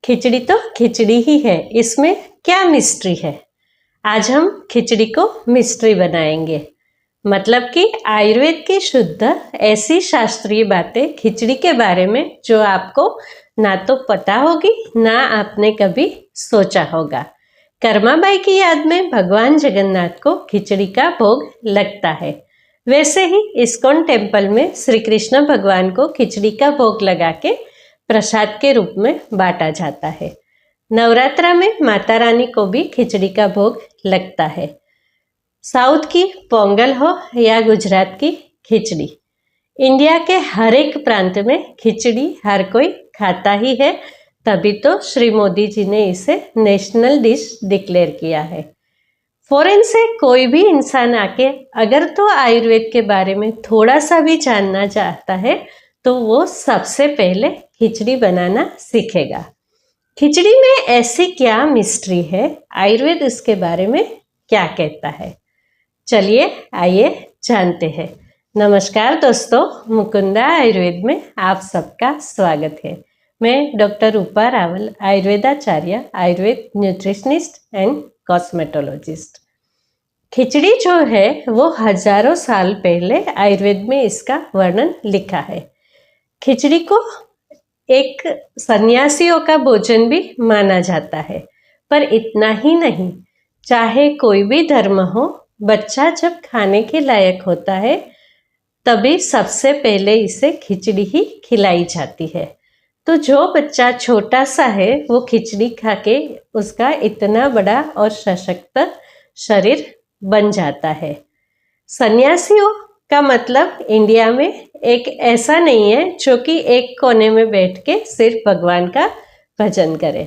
खिचड़ी तो खिचड़ी ही है, इसमें क्या मिस्ट्री है। आज हम खिचड़ी को मिस्ट्री बनाएंगे। मतलब कि आयुर्वेद की शुद्ध ऐसी शास्त्रीय बातें खिचड़ी के बारे में जो आपको ना तो पता होगी ना आपने कभी सोचा होगा। कर्माबाई की याद में भगवान जगन्नाथ को खिचड़ी का भोग लगता है। वैसे ही इस्कॉन टेम्पल में श्री कृष्ण भगवान को खिचड़ी का भोग लगा के प्रसाद के रूप में बांटा जाता है। नवरात्रा में माता रानी को भी खिचड़ी का भोग लगता है। साउथ की पोंगल हो या गुजरात की खिचड़ी, इंडिया के हर एक प्रांत में खिचड़ी हर कोई खाता ही है। तभी तो श्री मोदी जी ने इसे नेशनल डिश डिक्लेयर किया है। फॉरेन से कोई भी इंसान आके अगर तो आयुर्वेद के बारे में थोड़ा सा भी जानना चाहता है तो वो सबसे पहले खिचड़ी बनाना सीखेगा। खिचड़ी में ऐसी क्या मिस्ट्री है, आयुर्वेद इसके बारे में क्या कहता है, चलिए आइए जानते हैं। नमस्कार दोस्तों, मुकुंदा आयुर्वेद में आप सबका स्वागत है। मैं डॉक्टर रूपा रावल, आयुर्वेदाचार्य, Ayurveda nutritionist and cosmetologist. Khichdi जो है वो हजारों साल पहले आयुर्वेद में इसका वर्णन लिखा है। खिचड़ी को एक सन्यासियों का भोजन भी माना जाता है। पर इतना ही नहीं, चाहे कोई भी धर्म हो, बच्चा जब खाने के लायक होता है तभी सबसे पहले इसे खिचड़ी ही खिलाई जाती है। तो जो बच्चा छोटा सा है वो खिचड़ी खा के उसका इतना बड़ा और सशक्त शरीर बन जाता है। सन्यासियों का मतलब इंडिया में एक ऐसा नहीं है जो कि एक कोने में बैठ के सिर्फ भगवान का भजन करे।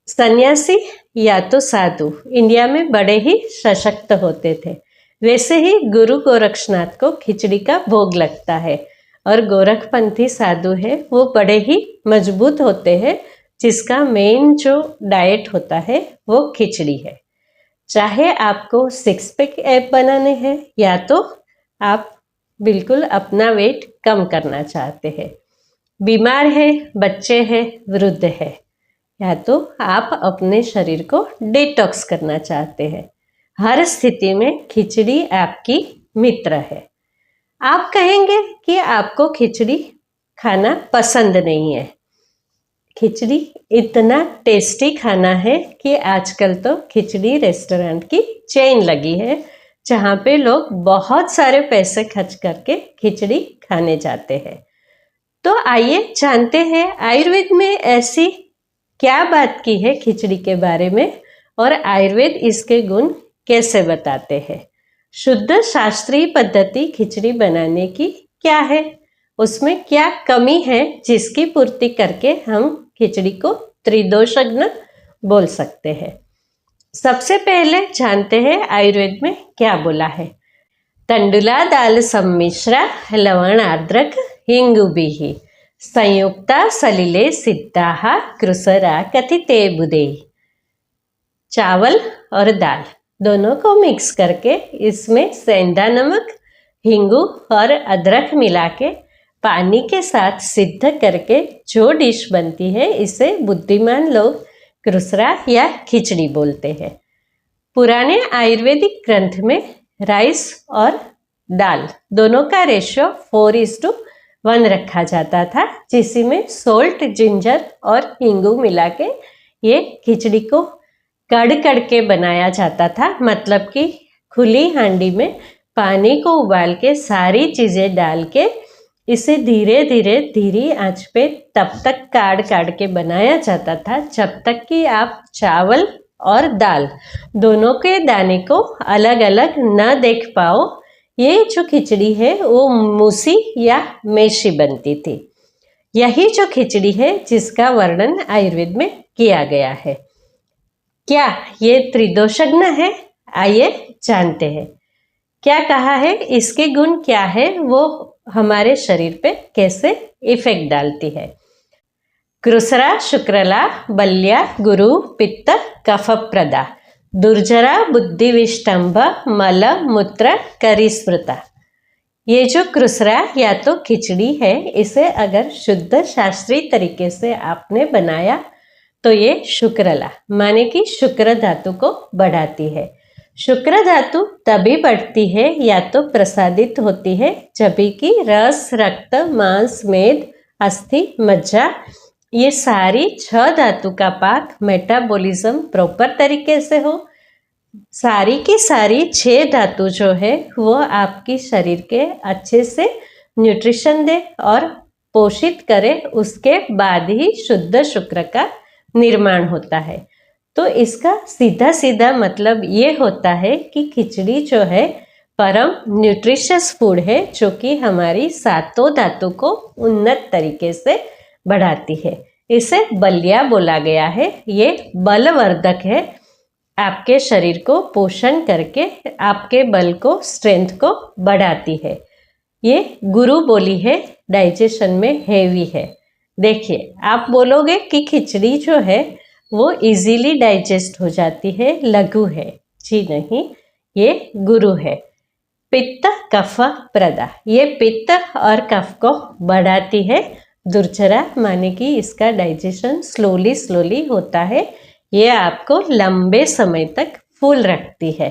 सन्यासी या तो साधु इंडिया में बड़े ही सशक्त होते थे। वैसे ही गुरु गोरक्षनाथ को खिचड़ी का भोग लगता है और गोरखपंथी साधु है वो बड़े ही मजबूत होते हैं, जिसका मेन जो डाइट होता है वो खिचड़ी है। चाहे आपको 6 पैक ऐप बनाने हैं या तो आप बिल्कुल अपना वेट कम करना चाहते हैं, बीमार है, बच्चे हैं, वृद्ध है, या तो आप अपने शरीर को डिटॉक्स करना चाहते हैं, हर स्थिति में खिचड़ी आपकी मित्र है। आप कहेंगे कि आपको खिचड़ी खाना पसंद नहीं है। खिचड़ी इतना टेस्टी खाना है कि आजकल तो खिचड़ी रेस्टोरेंट की चेन लगी है, जहाँ पे लोग बहुत सारे पैसे खर्च करके खिचड़ी खाने जाते हैं। तो आइए जानते हैं आयुर्वेद में ऐसी क्या बात की है खिचड़ी के बारे में और आयुर्वेद इसके गुण कैसे बताते हैं। शुद्ध शास्त्रीय पद्धति खिचड़ी बनाने की क्या है, उसमें क्या कमी है जिसकी पूर्ति करके हम खिचड़ी को त्रिदोषज्ञ बोल सकते हैं। सबसे पहले जानते हैं आयुर्वेद में क्या बोला है। तंडुला दाल सम्मिश्रा लवण आर्द्रक हिंगुभिः संयुक्ता सलिले सिद्धाः कृसरा कथिते बुधे। चावल और दाल दोनों को मिक्स करके इसमें सेंधा नमक, हिंगू और अदरक मिला के पानी के साथ सिद्ध करके जो डिश बनती है इसे बुद्धिमान लोग कृसरा या खिचड़ी बोलते हैं। पुराने आयुर्वेदिक ग्रंथ में राइस और दाल दोनों का रेशियो 4:1 रखा जाता था, जिसमें सोल्ट, जिंजर और हींगू मिला के ये खिचड़ी को कड़ के बनाया जाता था। मतलब कि खुली हांडी में पानी को उबाल के सारी चीज़ें डाल के इसे धीरे आंच पे तब तक काढ़ के बनाया जाता था जब तक कि आप चावल और दाल दोनों के दाने को अलग अलग न देख पाओ। ये जो खिचड़ी है वो मूसी या मेशी बनती थी। यही जो खिचड़ी है जिसका वर्णन आयुर्वेद में किया गया है। क्या ये त्रिदोषज्ञ है? आइए जानते हैं क्या कहा है, इसके गुण क्या है, वो हमारे शरीर पे कैसे इफेक्ट डालती है। कृसरा शुक्रला बल्या गुरु पित्त कफप्रदा दुर्जरा बुद्धिविष्टंभ मल मूत्र करिस्मृता। ये जो कृसरा या तो खिचड़ी है, इसे अगर शुद्ध शास्त्रीय तरीके से आपने बनाया तो ये शुक्रला माने कि शुक्र धातु को बढ़ाती है। शुक्र धातु तभी बढ़ती है या तो प्रसादित होती है जब कि रस, रक्त, मांस, मेद, अस्थि, मज्जा ये सारी 6 धातु का पाक मेटाबॉलिज्म प्रॉपर तरीके से हो। सारी की सारी 6 धातु जो है वो आपकी शरीर के अच्छे से न्यूट्रिशन दे और पोषित करे, उसके बाद ही शुद्ध शुक्र का निर्माण होता है। तो इसका सीधा सीधा मतलब ये होता है कि खिचड़ी जो है परम न्यूट्रिशियस फूड है, जो कि हमारी 7 धातु को उन्नत तरीके से बढ़ाती है। इसे बलिया बोला गया है। ये बलवर्धक है, आपके शरीर को पोषण करके आपके बल को, स्ट्रेंथ को बढ़ाती है। ये गुरु बोली है, डाइजेशन में हेवी है। देखिए, आप बोलोगे कि खिचड़ी जो है वो इजीली डाइजेस्ट हो जाती है, लघु है। जी नहीं, ये गुरु है। पित्त कफ प्रदा, ये पित्त और कफ को बढ़ाती है। दुर्चरा माने कि इसका डाइजेशन स्लोली होता है। ये आपको लंबे समय तक फुल रखती है।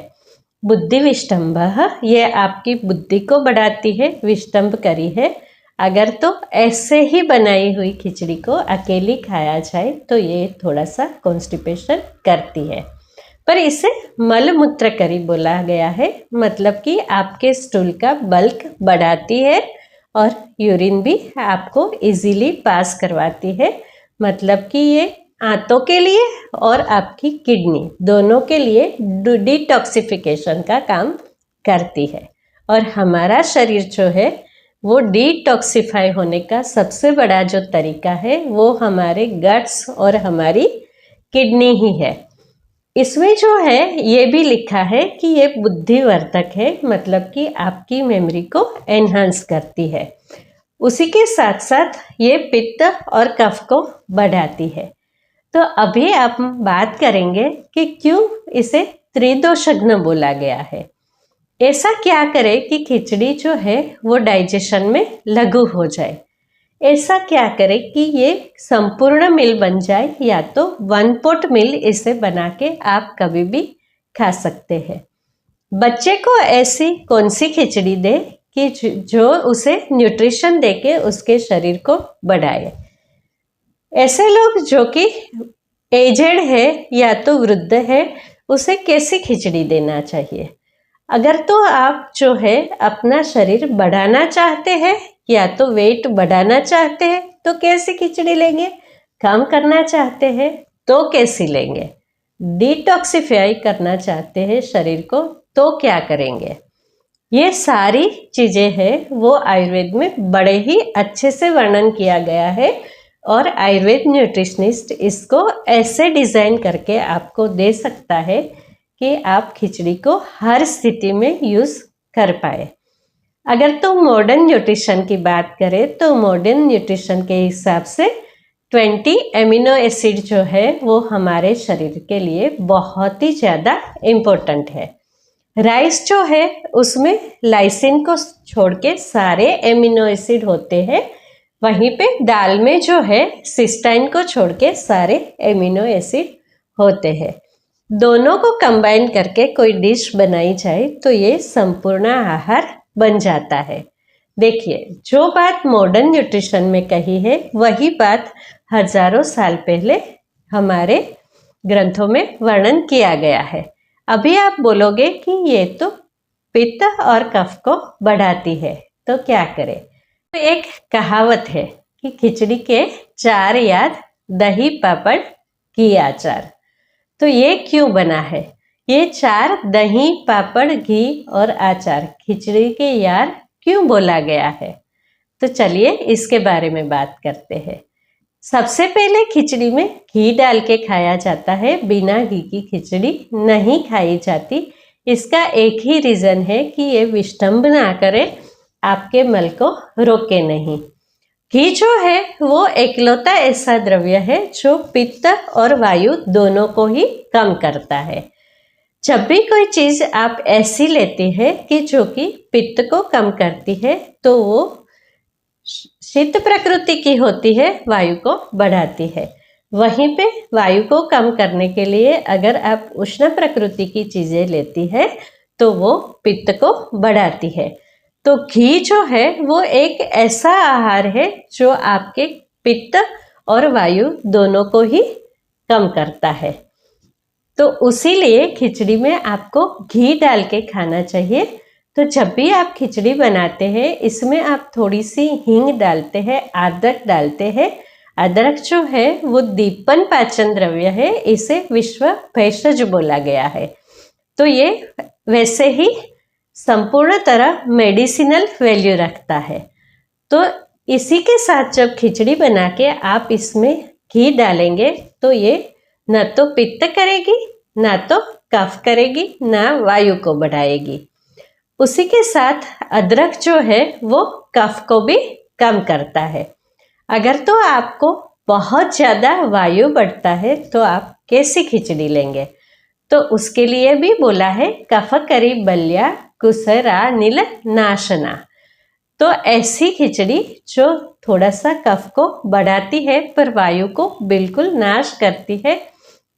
बुद्धि विष्टंभ, ये आपकी बुद्धि को बढ़ाती है, विष्टंभ करी है। अगर तो ऐसे ही बनाई हुई खिचड़ी को अकेली खाया जाए तो ये थोड़ा सा कॉन्स्टिपेशन करती है, पर इसे मल मूत्र करी बोला गया है। मतलब कि आपके स्टूल का बल्क बढ़ाती है और यूरिन भी आपको इजीली पास करवाती है। मतलब कि ये आंतों के लिए और आपकी किडनी दोनों के लिए डिटॉक्सिफिकेशन का काम करती है। और हमारा शरीर जो है वो डिटॉक्सिफाई होने का सबसे बड़ा जो तरीका है वो हमारे गट्स और हमारी किडनी ही है। इसमें जो है ये भी लिखा है कि ये बुद्धिवर्धक है, मतलब कि आपकी मेमोरी को एनहांस करती है। उसी के साथ साथ ये पित्त और कफ को बढ़ाती है। तो अभी आप बात करेंगे कि क्यों इसे त्रिदोषघ्न बोला गया है। ऐसा क्या करे कि खिचड़ी जो है वो डाइजेशन में लघु हो जाए। ऐसा क्या करे कि ये संपूर्ण मील बन जाए, या तो 1 pot मील इसे बना के आप कभी भी खा सकते हैं। बच्चे को ऐसी कौन सी खिचड़ी दे कि जो उसे न्यूट्रिशन देके उसके शरीर को बढ़ाए। ऐसे लोग जो कि एजेड है या तो वृद्ध है, उसे कैसी खिचड़ी देना चाहिए। अगर तो आप जो है अपना शरीर बढ़ाना चाहते हैं या तो वेट बढ़ाना चाहते हैं तो कैसी खिचड़ी लेंगे, कम करना चाहते हैं तो कैसी लेंगे, डिटॉक्सिफाई करना चाहते हैं शरीर को तो क्या करेंगे। ये सारी चीज़ें हैं वो आयुर्वेद में बड़े ही अच्छे से वर्णन किया गया है और आयुर्वेद न्यूट्रिशनिस्ट इसको ऐसे डिज़ाइन करके आपको दे सकता है कि आप खिचड़ी को हर स्थिति में यूज़ कर पाए। अगर तो मॉडर्न न्यूट्रिशन की बात करें तो मॉडर्न न्यूट्रिशन के हिसाब से 20 एमिनो एसिड जो है वो हमारे शरीर के लिए बहुत ही ज़्यादा इम्पोर्टेंट है। राइस जो है उसमें लाइसिन को छोड़ के सारे एमिनो एसिड होते हैं, वहीं पे दाल में जो है सिस्टाइन को छोड़ के सारे एमिनो एसिड होते हैं। दोनों को कंबाइन करके कोई डिश बनाई जाए तो ये संपूर्ण आहार बन जाता है। देखिए, जो बात मॉडर्न न्यूट्रिशन में कही है वही बात हजारों साल पहले हमारे ग्रंथों में वर्णन किया गया है। अभी आप बोलोगे कि ये तो पित्त और कफ को बढ़ाती है तो क्या करें। तो एक कहावत है कि खिचड़ी के 4 याद, दही पापड़ घी अचार। तो ये क्यों बना है, ये 4 दही पापड़ घी और अचार खिचड़ी के यार क्यों बोला गया है। तो चलिए इसके बारे में बात करते हैं। सबसे पहले खिचड़ी में घी डाल के खाया जाता है, बिना घी की खिचड़ी नहीं खाई जाती। इसका एक ही रीज़न है कि ये विष्टंभ ना करे, आपके मल को रोके नहीं। घी जो है वो एकलौता ऐसा द्रव्य है जो पित्त और वायु दोनों को ही कम करता है। जब भी कोई चीज़ आप ऐसी लेती है कि जो कि पित्त को कम करती है तो वो शीत प्रकृति की होती है, वायु को बढ़ाती है। वहीं पे वायु को कम करने के लिए अगर आप उष्ण प्रकृति की चीज़ें लेती है तो वो पित्त को बढ़ाती है। तो घी जो है वो एक ऐसा आहार है जो आपके पित्त और वायु दोनों को ही कम करता है। तो उसीलिए खिचड़ी में आपको घी डाल के खाना चाहिए। तो जब भी आप खिचड़ी बनाते हैं इसमें आप थोड़ी सी हींग डालते हैं, अदरक डालते हैं। अदरक जो है वो दीपन पाचन द्रव्य है, इसे विश्व भेषज बोला गया है। तो ये वैसे ही संपूर्ण तरह मेडिसिनल वैल्यू रखता है। तो इसी के साथ जब खिचड़ी बना के आप इसमें घी डालेंगे तो ये न तो पित्त करेगी, ना तो कफ करेगी, ना वायु को बढ़ाएगी। उसी के साथ अदरक जो है वो कफ को भी कम करता है। अगर तो आपको बहुत ज़्यादा वायु बढ़ता है तो आप कैसी खिचड़ी लेंगे? तो उसके लिए भी बोला है कफ करी बल्या कुसरा नील नाशना। तो ऐसी खिचड़ी जो थोड़ा सा कफ को बढ़ाती है पर वायु को बिल्कुल नाश करती है,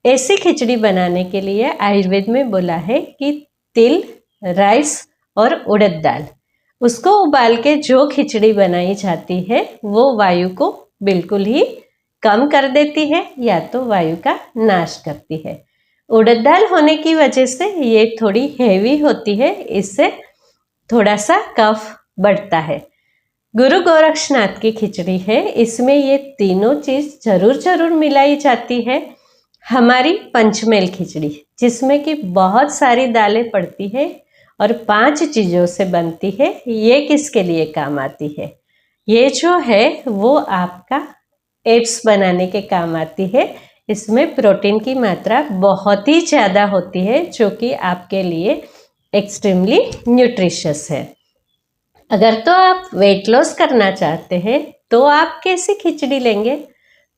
ऐसी खिचड़ी बनाने के लिए आयुर्वेद में बोला है कि तिल, राइस और उड़द दाल, उसको उबाल के जो खिचड़ी बनाई जाती है वो वायु को बिल्कुल ही कम कर देती है या तो वायु का नाश करती है। उड़द दाल होने की वजह से ये थोड़ी हैवी होती है, इससे थोड़ा सा कफ बढ़ता है। गुरु गोरक्षनाथ की खिचड़ी है, इसमें ये तीनों चीज़ जरूर मिलाई जाती है। हमारी पंचमेल खिचड़ी जिसमें कि बहुत सारी दालें पड़ती है और 5 चीज़ों से बनती है, ये किसके लिए काम आती है? ये जो है वो आपका एप्स बनाने के काम आती है। इसमें प्रोटीन की मात्रा बहुत ही ज़्यादा होती है जो कि आपके लिए एक्सट्रीमली न्यूट्रिशियस है। अगर तो आप वेट लॉस करना चाहते हैं तो आप कैसी खिचड़ी लेंगे?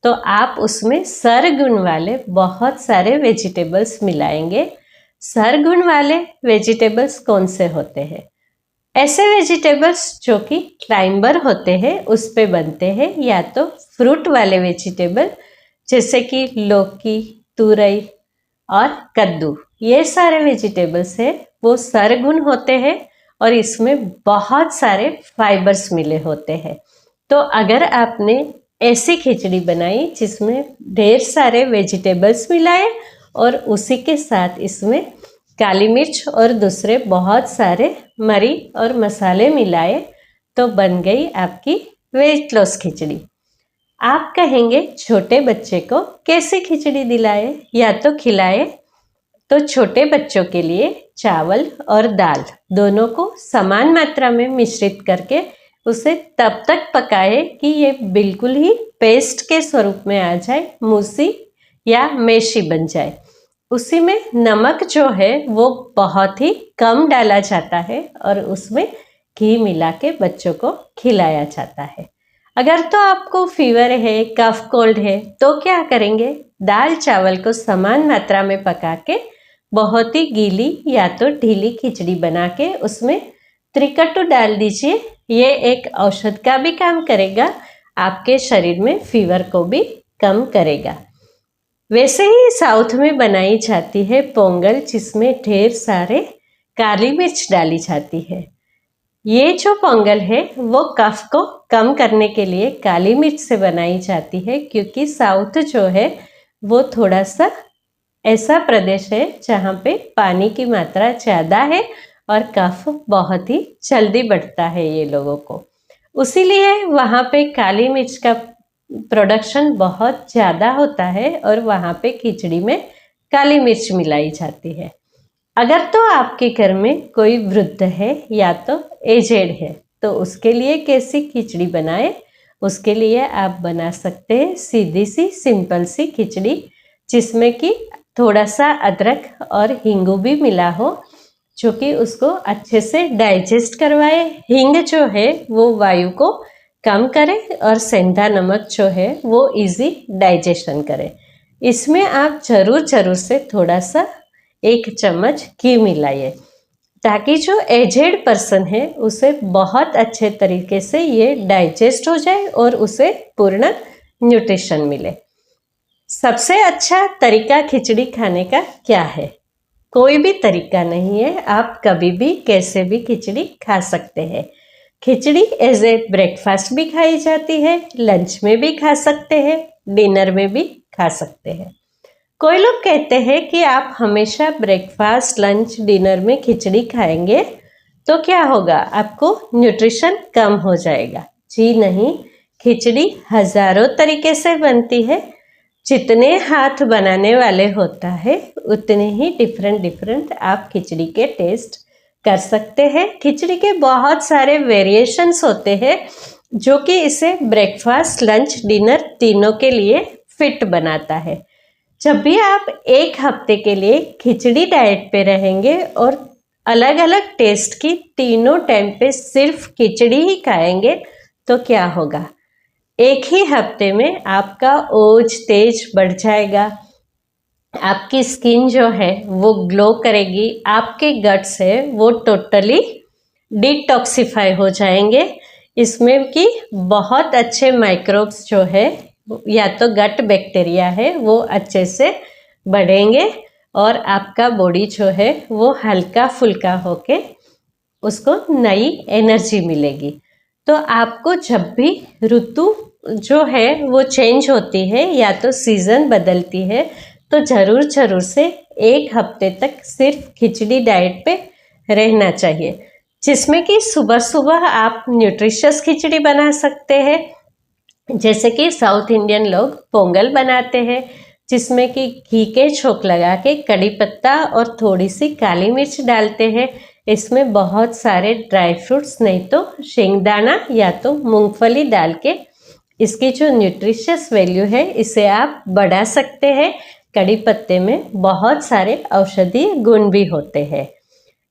तो आप उसमें सरगुण वाले बहुत सारे वेजिटेबल्स मिलाएंगे। सरगुण वाले वेजिटेबल्स कौन से होते हैं? ऐसे वेजिटेबल्स जो कि क्लाइंबर होते हैं उस पे बनते हैं, या तो फ्रूट वाले वेजिटेबल जैसे कि लौकी, तुरई और कद्दू, ये सारे वेजिटेबल्स हैं वो सरगुण होते हैं और इसमें बहुत सारे फाइबर्स मिले होते हैं। तो अगर आपने ऐसी खिचड़ी बनाई जिसमें ढेर सारे वेजिटेबल्स मिलाए और उसी के साथ इसमें काली मिर्च और दूसरे बहुत सारे मरी और मसाले मिलाए तो बन गई आपकी वेट लॉस खिचड़ी। आप कहेंगे छोटे बच्चे को कैसे खिचड़ी दिलाए या तो खिलाए? तो छोटे बच्चों के लिए चावल और दाल दोनों को समान मात्रा में मिश्रित करके उसे तब तक पकाए कि ये बिल्कुल ही पेस्ट के स्वरूप में आ जाए, मूसी या मेशी बन जाए। उसी में नमक जो है वो बहुत ही कम डाला जाता है और उसमें घी मिला के बच्चों को खिलाया जाता है। अगर तो आपको फीवर है, कफ कोल्ड है तो क्या करेंगे? दाल चावल को समान मात्रा में पका के बहुत ही गीली या तो ढीली खिचड़ी बना के उसमें त्रिकटु डाल दीजिए। ये एक औषध का भी काम करेगा, आपके शरीर में फीवर को भी कम करेगा। वैसे ही साउथ में बनाई जाती है पोंगल, जिसमें ढेर सारे काली मिर्च डाली जाती है। ये जो पोंगल है वो कफ को कम करने के लिए काली मिर्च से बनाई जाती है, क्योंकि साउथ जो है वो थोड़ा सा ऐसा प्रदेश है जहाँ पे पानी की मात्रा ज़्यादा है और कफ बहुत ही जल्दी बढ़ता है ये लोगों को। उसीलिए वहाँ पे काली मिर्च का प्रोडक्शन बहुत ज़्यादा होता है और वहाँ पे खिचड़ी में काली मिर्च मिलाई जाती है। अगर तो आपके घर में कोई वृद्ध है या तो एजेड है तो उसके लिए कैसी खिचड़ी बनाए? उसके लिए आप बना सकते हैं सीधी सी सिंपल सी खिचड़ी जिसमें कि थोड़ा सा अदरक और हींगू भी मिला हो, जो कि उसको अच्छे से डाइजेस्ट करवाए। हींग जो है वो वायु को कम करे और सेंधा नमक जो है वो इजी डाइजेशन करे। इसमें आप जरूर से थोड़ा सा 1 चम्मच घी मिलाइए ताकि जो एजेड पर्सन है उसे बहुत अच्छे तरीके से ये डाइजेस्ट हो जाए और उसे पूर्ण न्यूट्रिशन मिले। सबसे अच्छा तरीका खिचड़ी खाने का क्या है? कोई भी तरीका नहीं है, आप कभी भी कैसे भी खिचड़ी खा सकते हैं। खिचड़ी एज ए ब्रेकफास्ट भी खाई जाती है, लंच में भी खा सकते हैं, डिनर में भी खा सकते हैं। कोई लोग कहते हैं कि आप हमेशा ब्रेकफास्ट, लंच, डिनर में खिचड़ी खाएंगे तो क्या होगा, आपको न्यूट्रिशन कम हो जाएगा। जी नहीं, खिचड़ी हजारों तरीके से बनती है। जितने हाथ बनाने वाले होता है उतने ही डिफरेंट आप खिचड़ी के टेस्ट कर सकते हैं। खिचड़ी के बहुत सारे वेरिएशंस होते हैं जो कि इसे ब्रेकफास्ट, लंच, डिनर तीनों के लिए फिट बनाता है। जब भी आप एक हफ्ते के लिए खिचड़ी डाइट पे रहेंगे और अलग अलग टेस्ट की तीनों टाइम पे सिर्फ खिचड़ी ही खाएंगे तो क्या होगा, एक ही हफ्ते में आपका ओज तेज बढ़ जाएगा, आपकी स्किन जो है वो ग्लो करेगी, आपके गट्स है वो टोटली डिटॉक्सिफाई हो जाएंगे। इसमें कि बहुत अच्छे माइक्रोब्स जो है या तो गट बैक्टीरिया है वो अच्छे से बढ़ेंगे और आपका बॉडी जो है वो हल्का फुल्का होके उसको नई एनर्जी मिलेगी। तो आपको जब भी ऋतु जो है वो चेंज होती है या तो सीज़न बदलती है तो ज़रूर से एक हफ्ते तक सिर्फ खिचड़ी डाइट पे रहना चाहिए, जिसमें कि सुबह सुबह आप न्यूट्रिशियस खिचड़ी बना सकते हैं। जैसे कि साउथ इंडियन लोग पोंगल बनाते हैं, जिसमें कि घी के छोंक लगा के कड़ी पत्ता और थोड़ी सी काली मिर्च डालते हैं। इसमें बहुत सारे ड्राई फ्रूट्स नहीं तो शेंगदाना या तो मूंगफली डाल के इसकी जो न्यूट्रिशियस वैल्यू है इसे आप बढ़ा सकते हैं। कड़ी पत्ते में बहुत सारे औषधीय गुण भी होते हैं।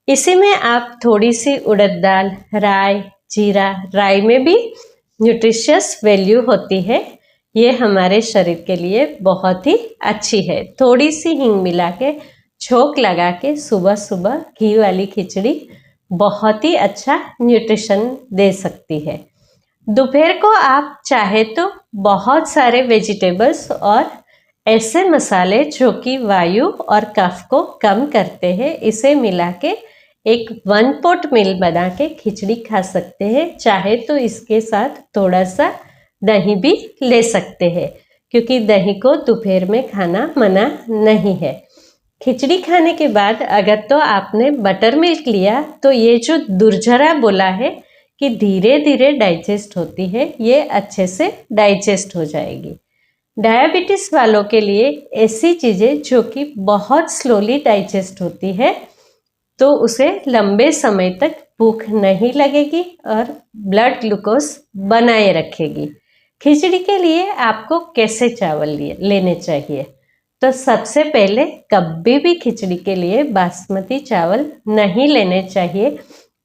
इसी में आप थोड़ी सी उड़द दाल, राई, जीरा, राई में भी न्यूट्रिशियस वैल्यू होती है, ये हमारे शरीर के लिए बहुत ही अच्छी है। थोड़ी सी हींग मिला के छोंक लगा के सुबह सुबह घी वाली खिचड़ी बहुत ही अच्छा न्यूट्रिशन दे सकती है। दोपहर को आप चाहे तो बहुत सारे वेजिटेबल्स और ऐसे मसाले जो कि वायु और कफ को कम करते हैं, इसे मिला के एक 1 पॉट मील बना के खिचड़ी खा सकते हैं। चाहे तो इसके साथ थोड़ा सा दही भी ले सकते हैं, क्योंकि दही को दोपहर में खाना मना नहीं है। खिचड़ी खाने के बाद अगर तो आपने बटर मिल्क लिया तो ये जो दुर्जरा बोला है कि धीरे धीरे डाइजेस्ट होती है, ये अच्छे से डाइजेस्ट हो जाएगी। डायबिटीज़ वालों के लिए ऐसी चीज़ें जो कि बहुत स्लोली डाइजेस्ट होती है तो उसे लंबे समय तक भूख नहीं लगेगी और ब्लड ग्लूकोज बनाए रखेगी। खिचड़ी के लिए आपको कैसे चावल लेने चाहिए, तो सबसे पहले कभी भी खिचड़ी के लिए बासमती चावल नहीं लेने चाहिए,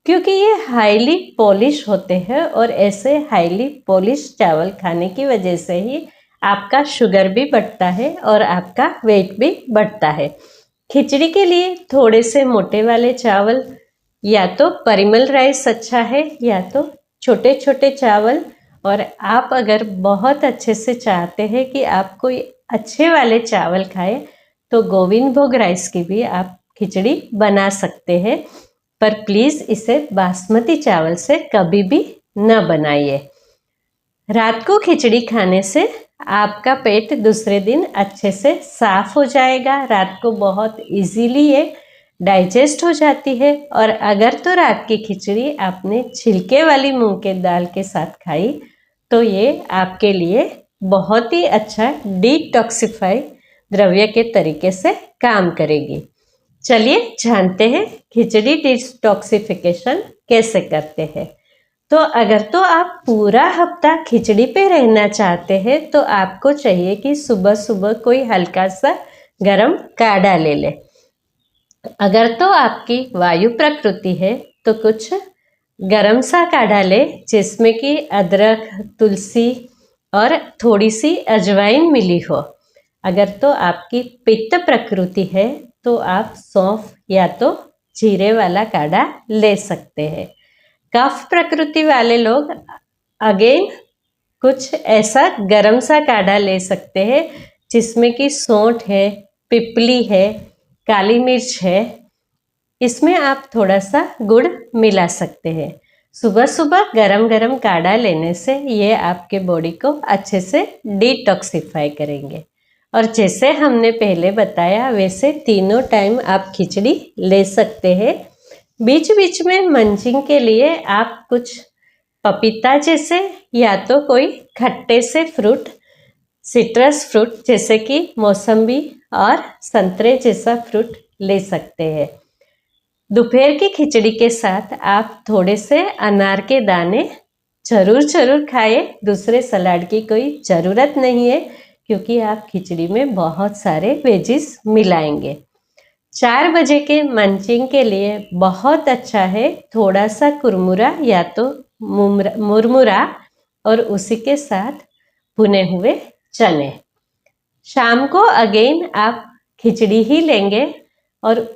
क्योंकि ये हाईली पॉलिश होते हैं और ऐसे हाईली पॉलिश चावल खाने की वजह से ही आपका शुगर भी बढ़ता है और आपका वेट भी बढ़ता है। खिचड़ी के लिए थोड़े से मोटे वाले चावल, या तो परिमल राइस अच्छा है या तो छोटे छोटे चावल। और आप अगर बहुत अच्छे से चाहते हैं कि आप कोई अच्छे वाले चावल खाएं तो गोविंद भोग राइस की भी आप खिचड़ी बना सकते हैं, पर प्लीज़ इसे बासमती चावल से कभी भी न बनाइए। रात को खिचड़ी खाने से आपका पेट दूसरे दिन अच्छे से साफ हो जाएगा, रात को बहुत इजीली ये डाइजेस्ट हो जाती है। और अगर तो रात की खिचड़ी आपने छिलके वाली मूंग के दाल के साथ खाई तो ये आपके लिए बहुत ही अच्छा डिटॉक्सिफाई द्रव्य के तरीके से काम करेगी। चलिए जानते हैं खिचड़ी डिटॉक्सिफिकेशन कैसे करते हैं। तो अगर तो आप पूरा हफ्ता खिचड़ी पे रहना चाहते हैं तो आपको चाहिए कि सुबह सुबह कोई हल्का सा गरम काढ़ा ले ले। अगर तो आपकी वायु प्रकृति है तो कुछ गरम सा काढ़ा ले जिसमें कि अदरक, तुलसी और थोड़ी सी अजवाइन मिली हो। अगर तो आपकी पित्त प्रकृति है तो आप सौंफ या तो जीरे वाला काढ़ा ले सकते हैं। कफ प्रकृति वाले लोग अगेन कुछ ऐसा गरम सा काढ़ा ले सकते हैं जिसमें कि सौंठ है, पिपली है, काली मिर्च है। इसमें आप थोड़ा सा गुड़ मिला सकते हैं। सुबह सुबह गरम गरम काढ़ा लेने से ये आपके बॉडी को अच्छे से डिटॉक्सिफाई करेंगे। और जैसे हमने पहले बताया वैसे तीनों टाइम आप खिचड़ी ले सकते हैं। बीच बीच में मंचिंग के लिए आप कुछ पपीता जैसे या तो कोई खट्टे से फ्रूट, सिट्रस फ्रूट जैसे कि मौसम्बी और संतरे जैसा फ्रूट ले सकते हैं। दोपहर की खिचड़ी के साथ आप थोड़े से अनार के दाने जरूर खाएं। दूसरे सलाद की कोई ज़रूरत नहीं है क्योंकि आप खिचड़ी में बहुत सारे वेजिस मिलाएंगे। 4 बजे के मंचिंग के लिए बहुत अच्छा है थोड़ा सा कुरमुरा या तो मुरमुरा और उसी के साथ भुने हुए चने। शाम को अगेन आप खिचड़ी ही लेंगे और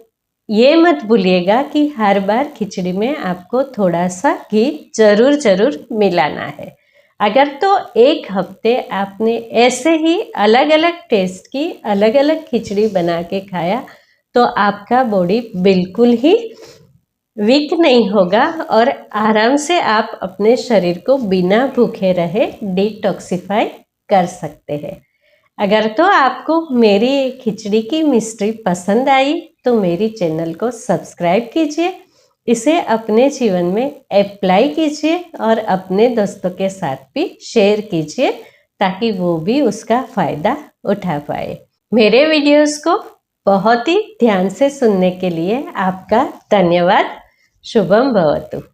ये मत भूलिएगा कि हर बार खिचड़ी में आपको थोड़ा सा घी जरूर मिलाना है। अगर तो एक हफ्ते आपने ऐसे ही अलग अलग टेस्ट की अलग अलग खिचड़ी बना के खाया तो आपका बॉडी बिल्कुल ही वीक नहीं होगा और आराम से आप अपने शरीर को बिना भूखे रहे डिटॉक्सिफाई कर सकते हैं। अगर तो आपको मेरी खिचड़ी की मिस्ट्री पसंद आई तो मेरी चैनल को सब्सक्राइब कीजिए, इसे अपने जीवन में अप्लाई कीजिए और अपने दोस्तों के साथ भी शेयर कीजिए ताकि वो भी उसका फ़ायदा उठा पाए। मेरे वीडियोस को बहुत ही ध्यान से सुनने के लिए आपका धन्यवाद। शुभम भवतु।